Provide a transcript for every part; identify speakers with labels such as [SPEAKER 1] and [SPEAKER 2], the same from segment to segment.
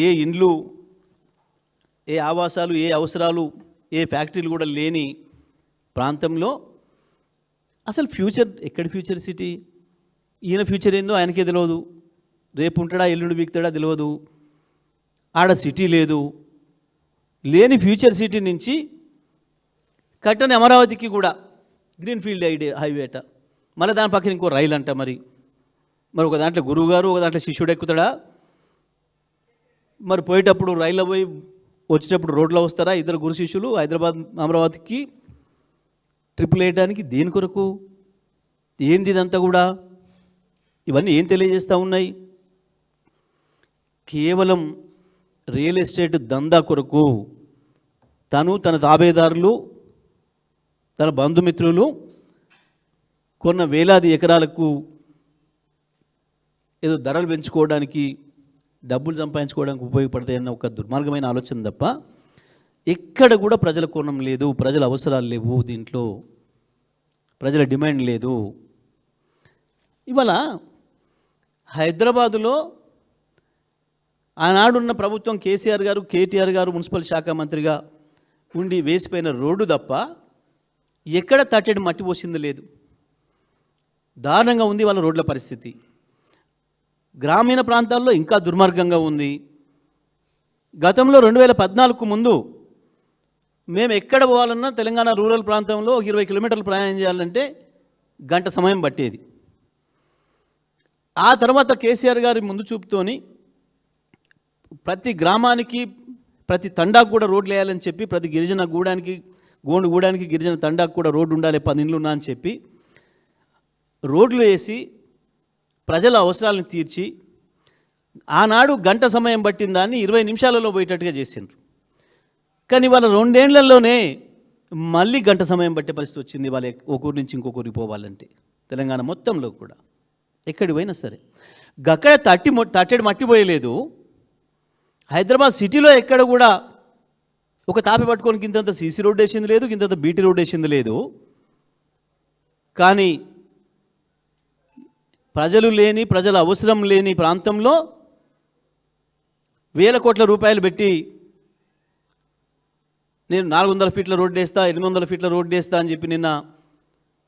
[SPEAKER 1] ఏ ఇండ్లు, ఏ ఆవాసాలు, ఏ అవసరాలు, ఏ ఫ్యాక్టరీలు కూడా లేని ప్రాంతంలో అసలు ఫ్యూచర్ ఎక్కడి ఫ్యూచర్ సిటీ? ఈయన ఫ్యూచర్ ఏందో ఆయనకే తెలియదు. రేపు ఉంటాడా ఎల్లుండి బీక్తాడా తెలియదు. ఆడ సిటీ లేదు. లేని ఫ్యూచర్ సిటీ నుంచి కట్టని అమరావతికి కూడా గ్రీన్ఫీల్డ్ హైవే అట, మళ్ళీ దాని పక్కన ఇంకో రైలు అంట. మరి ఒక దాంట్లో గురువు గారు, ఒక దాంట్లో శిష్యుడు ఎక్కుతాడా? మరి పోయేటప్పుడు రైల్లో పోయి వచ్చేటప్పుడు రోడ్లో వస్తారా ఇద్దరు గురు శిష్యులు హైదరాబాద్ అమరావతికి ట్రిపుల్ వేయడానికి? దేని కొరకు? ఏంది ఇదంతా కూడా? ఇవన్నీ ఏం తెలియజేస్తూ ఉన్నాయి? కేవలం రియల్ ఎస్టేట్ దందా కొరకు తను, తన తాబేదారులు, తన బంధుమిత్రులు కొన్న వేలాది ఎకరాలకు ఏదో ధరలు పెంచుకోవడానికి, డబ్బులు సంపాదించుకోవడానికి ఉపయోగపడతాయన్న ఒక దుర్మార్గమైన ఆలోచన తప్ప ఎక్కడ కూడా ప్రజల కోణం లేదు, ప్రజల అవసరాలు లేవు, దీంట్లో ప్రజల డిమాండ్ లేదు. ఇవాళ హైదరాబాదులో ఆనాడున్న ప్రభుత్వం కేసీఆర్ గారు, కేటీఆర్ గారు మున్సిపల్ శాఖ మంత్రిగా ఉండి వేసిపోయిన రోడ్డు తప్ప ఎక్కడ తట్టెడు మట్టి పోసింది లేదు. దారుణంగా ఉంది వాళ్ళ రోడ్ల పరిస్థితి. గ్రామీణ ప్రాంతాల్లో ఇంకా దుర్మార్గంగా ఉంది. గతంలో 2014కు ముందు మేము ఎక్కడ పోవాలన్నా తెలంగాణ రూరల్ ప్రాంతంలో 20 కిలోమీటర్లు ప్రయాణం చేయాలంటే గంట సమయం పట్టేది. ఆ తర్వాత కేసీఆర్ గారి ముందు చూపుతోని ప్రతి గ్రామానికి, ప్రతి తండాకు కూడా రోడ్లు వేయాలని చెప్పి, ప్రతి గిరిజన గూడానికి, గోండు గూడానికి, గిరిజన తండాకు కూడా రోడ్డు ఉండాలి, 10 ఇండ్లు ఉన్నా అని చెప్పి రోడ్లు వేసి ప్రజల అవసరాలను తీర్చి ఆనాడు గంట సమయం పట్టిన దాన్ని 20 నిమిషాలలో పోయేటట్టుగా చేసిండ్రు. కానీ వాళ్ళ 2 ఏళ్లలోనే మళ్ళీ గంట సమయం పట్టే పరిస్థితి వచ్చింది. వాళ్ళ ఒక ఊరి నుంచి ఇంకొకరికి పోవాలంటే తెలంగాణ మొత్తంలో కూడా ఎక్కడికి పోయినా సరే. గక్కడ తట్టెడు మట్టిపోయలేదు. హైదరాబాద్ సిటీలో ఎక్కడ కూడా ఒక తాపి పట్టుకొని ఇంతంత సీసీ రోడ్ వేసింది లేదు, ఇంతంత బీటీ రోడ్ వేసింది లేదు. కానీ ప్రజలు లేని, ప్రజల అవసరం లేని ప్రాంతంలో వేల కోట్ల రూపాయలు పెట్టి నేను 400 ఫీట్ల రోడ్డు వేస్తా, 800 ఫీట్ల రోడ్డు వేస్తా అని చెప్పి నిన్న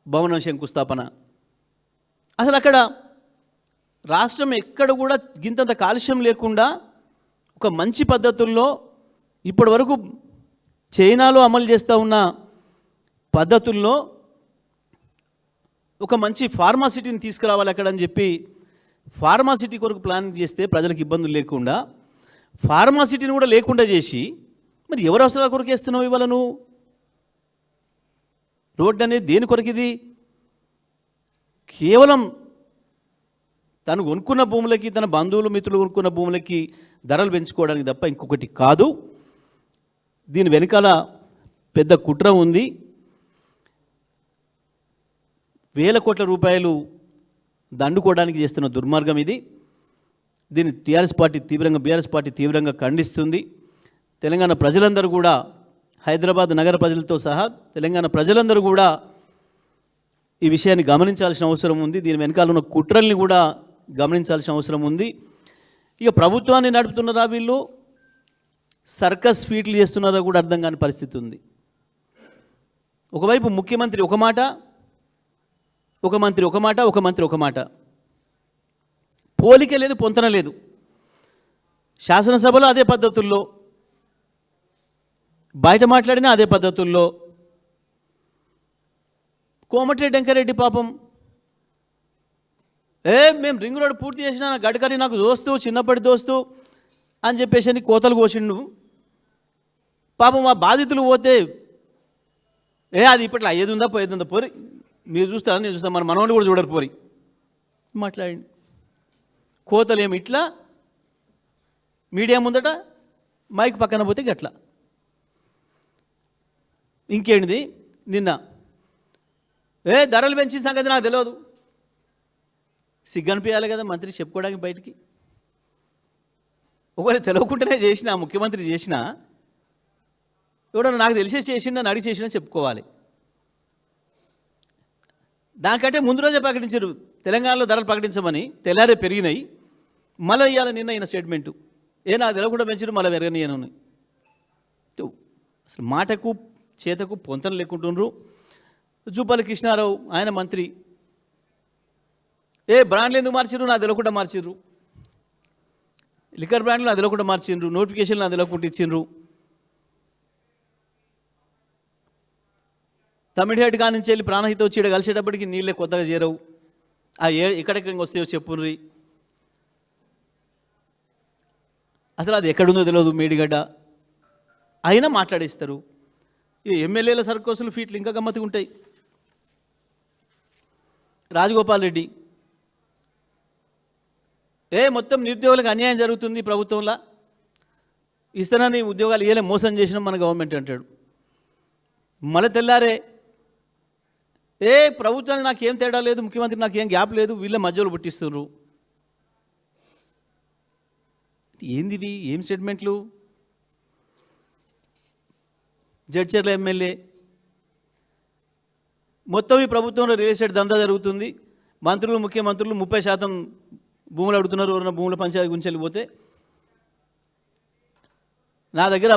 [SPEAKER 1] భవన శంకుస్థాపన. అసలు అక్కడ రాష్ట్రం ఎక్కడ కూడా గింతంత కాలుష్యం లేకుండా ఒక మంచి పద్ధతుల్లో ఇప్పటి వరకు చైనాలో అమలు చేస్తూ ఉన్న పద్ధతుల్లో ఒక మంచి ఫార్మాసిటీని తీసుకురావాలి అక్కడ అని చెప్పి ఫార్మాసిటీ కొరకు ప్లాన్ చేస్తే ప్రజలకు ఇబ్బందులు లేకుండా ఫార్మాసిటీని కూడా లేకుండా చేసి మరి ఎవరు అవసరాల కొరకు వేస్తున్నావు ఇవాళ నువ్వు? రోడ్డు అనేది దేని కొరకు? ఇది కేవలం తను కొనుక్కున్న భూములకి, తన బంధువులు మిత్రులు కొనుక్కున్న భూములకి ధరలు పెంచుకోవడానికి తప్ప ఇంకొకటి కాదు. దీని వెనకాల పెద్ద కుట్ర ఉంది. వేల కోట్ల రూపాయలు దండుకోవడానికి చేస్తున్న దుర్మార్గం ఇది. దీన్ని బీఆర్ఎస్ పార్టీ తీవ్రంగా ఖండిస్తుంది. తెలంగాణ ప్రజలందరూ కూడా, హైదరాబాద్ నగర ప్రజలతో సహా తెలంగాణ ప్రజలందరూ కూడా ఈ విషయాన్ని గమనించాల్సిన అవసరం ఉంది. దీని వెనకాల ఉన్న కుట్రల్ని కూడా గమనించాల్సిన అవసరం ఉంది. ఇక ప్రభుత్వాన్ని నడుపుతున్నారా వీళ్ళు, సర్కస్ ఫీట్లు చేస్తున్నారా కూడా అర్థం కాని పరిస్థితి ఉంది. ఒకవైపు ముఖ్యమంత్రి ఒక మాట, ఒక మంత్రి ఒక మాట, పోలిక లేదు, పొంతన లేదు. శాసనసభలో అదే పద్ధతుల్లో, బయట మాట్లాడినా అదే పద్ధతుల్లో. కోమటిరెడ్డి వెంకరెడ్డి పాపం మేము రింగ్ రోడ్ పూర్తి చేసిన గడ్కరీ నాకు దోస్తు, చిన్నప్పటి దోస్తు అని చెప్పేసి కోతలు కోసిండు. పాపం ఆ బాధితులు పోతే అది ఇప్పట్లో అయ్యేది ఉందా పోయేది ఉందా పోరి, మీరు చూస్తారా నేను చూస్తాను, మన మనవాళ్ళు కూడా చూడరు పోరి మాట్లాడండి. కోతలు ఏమి ఇట్లా, మీడియా ముందట మైక్ పక్కన పోతే గట్లా. ఇంకేంటిది నిన్న ధరలు పెంచిన సంగతి నాకు తెలియదు. సిగ్గనిపించాలి కదా మంత్రి చెప్పుకోవడానికి బయటికి. ఒకవేళ తెలియకుండానే చేసినా, ముఖ్యమంత్రి చేసినా, ఎవడన్నా నాకు తెలిసే చేసిండా, అడిగి చేసినా చెప్పుకోవాలి. దానికంటే ముందు రోజే ప్రకటించారు తెలంగాణలో ధరలు ప్రకటించమని, తెల్లారే పెరిగినాయి. మళ్ళీ ఇవ్వాలి నిన్న స్టేట్మెంటు నాకు తెలవకుండా పెంచారు మళ్ళీ పెరగనియను. అసలు మాటకు చేతకు పొంతన లేకుంటుండ్రు. జూపల్లి కృష్ణారావు ఆయన మంత్రి, బ్రాండ్లు ఎందుకు మార్చిర్రు, నాకు తెలవకుండా మార్చిర్రు. లిక్కర్ బ్రాండ్లు నాకు తెలవకుండా మార్చిండ్రు, నోటిఫికేషన్లు నాకు తెలవకుండా ఇచ్చిండ్రు. తమిళహేట్ కాడి నుంచి వెళ్ళి ప్రాణహిత వచ్చి ఇక్కడ కలిసేటప్పటికి నీళ్ళే కొత్తగా చేరవు. ఎక్కడెక్కడికి వస్తాయో చెప్పుర్రి. అసలు అది ఎక్కడుందో తెలియదు మేడిగడ్డ, అయినా మాట్లాడేస్తారు. ఈ ఎమ్మెల్యేల సర్కోసులు ఫీట్లు ఇంకా గమ్మత్తుగా ఉంటాయి. రాజగోపాల్ రెడ్డి మొత్తం నిరుద్యోగులకు అన్యాయం జరుగుతుంది ప్రభుత్వంలో, ఇస్తానని ఉద్యోగాలు ఇయ్యలే, మోసం చేసినాం మన గవర్నమెంట్ అంటాడు. మళ్ళీ తెల్లారే ప్రభుత్వానికి నాకేం తేడా లేదు, ముఖ్యమంత్రి నాకేం గ్యాప్ లేదు, వీళ్ళ మధ్యలో పుట్టిస్తున్నారు. ఏందివి, ఏం స్టేట్మెంట్లు? జడ్చర్ల ఎమ్మెల్యే మొత్తం ఈ ప్రభుత్వంలో రియల్ ఎస్టేట్ దందా జరుగుతుంది, మంత్రులు ముఖ్యమంత్రులు 30% భూములు అడుగుతున్నారు. ఎవరైనా భూముల పంచాయతీ గురించి వెళ్ళిపోతే నా దగ్గర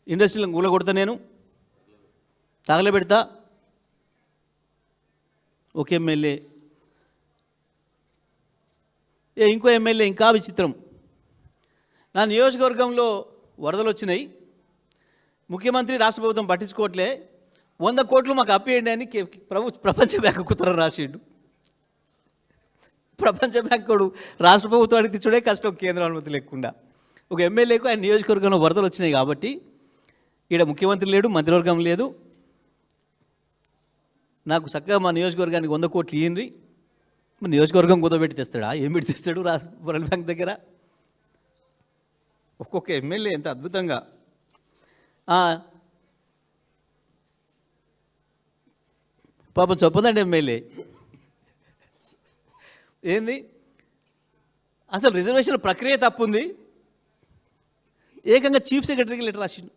[SPEAKER 1] ఇండస్ట్రీలను గూల కొడతా, నేను తగలబెడతా. ఒక ఎమ్మెల్యే ఇంకో ఎమ్మెల్యే ఇంకా విచిత్రం. నా నియోజకవర్గంలో వరదలు వచ్చినాయి, ముఖ్యమంత్రి రాష్ట్ర ప్రభుత్వం పట్టించుకోవట్లే, 100 కోట్లు మాకు అప్పేయండి అని ప్రపంచ బ్యాంకు ఉత్తరం రాసిండు. ప్రపంచ బ్యాంకుడు రాష్ట్ర ప్రభుత్వానికి తెచ్చుడే కష్టం, కేంద్ర అనుమతి లేకుండా. ఒక ఎమ్మెల్యేకు ఆయన నియోజకవర్గంలో వరదలు వచ్చినాయి కాబట్టి ఈడ ముఖ్యమంత్రి లేడు, మంత్రివర్గం లేదు, నాకు చక్కగా మా నియోజకవర్గానికి 100 కోట్లు ఇయ్యండి. మా నియోజకవర్గం కుదబెట్టి తెస్తాడా? ఏం పెట్టి తెస్తాడు వరల్డ్ బ్యాంక్ దగ్గర? ఒక్కొక్క ఎమ్మెల్యే ఎంత అద్భుతంగా. పాపం చెప్పదండి ఎమ్మెల్యే ఏంది, అసలు రిజర్వేషన్ ప్రక్రియ తప్పుంది, ఏకంగా చీఫ్ సెక్రటరీకి లెటర్ రాసిండు.